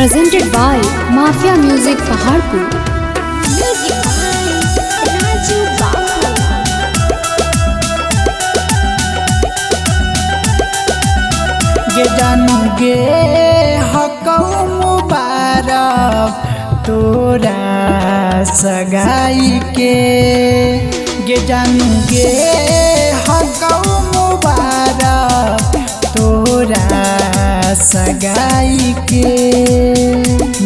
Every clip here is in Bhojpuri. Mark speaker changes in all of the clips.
Speaker 1: Presented by Mafia Music Paharpur. Music by Raju Babu.
Speaker 2: गे जानू गे हकऊ मुबारक तोरा सगाई के। गे जानू गे हकऊ मुबारक तोरा सगाई के।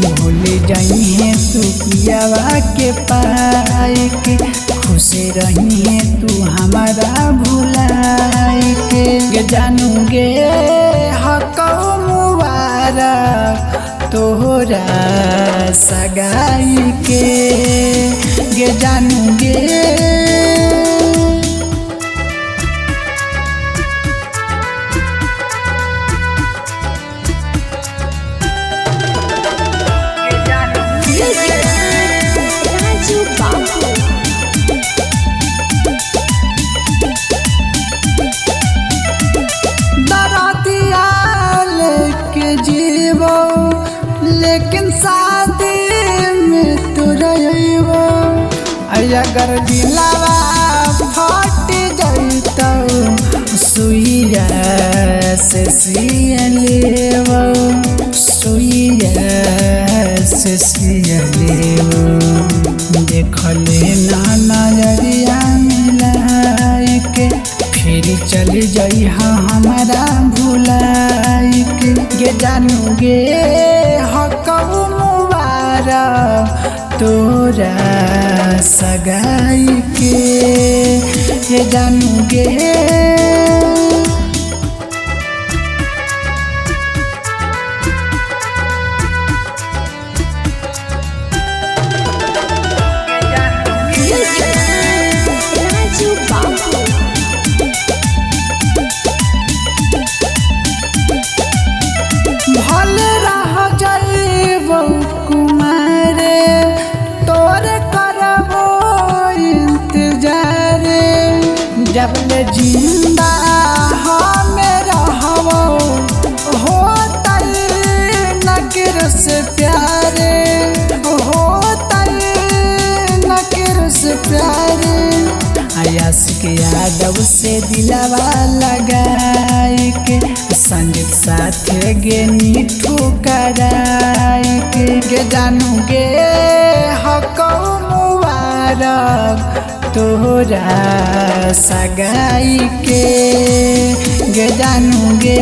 Speaker 2: भूल जाइए तू पियावा के पाई के, खुश रहिए तू हमारा भुलाई के। गे जानू गे हकऊ मुबारक तोरा सगाई के। गे जानू गे
Speaker 1: Raju Babu.
Speaker 2: दरदिया लेके जीवो लेकिन शादी में तू रहिबो। अगर दिलवा फट जाइतो सुइया से सिया लेबो, सुइया से सिया लेबो। देखले ना नजरिया मिलाई के, फिर चल जइहा हमारा भुलाई के। गे जानू गे हकऊ मुबारक तोरा सगाई के। गे जानू गे
Speaker 1: Raju Babu.
Speaker 2: भल रह जाइबो कुमारे, तोर करबो इंतजार। जब ले जिंदा हमें रहबो होतल नकर से प्यारे, होतल नकर से प्यारे। आयास के यादव से दिलवा लगाई के, संगीत साथ गे नीठू कराई के। गे जानू गे हकऊ मुबारक तोरा सगाई के। गे जानू गे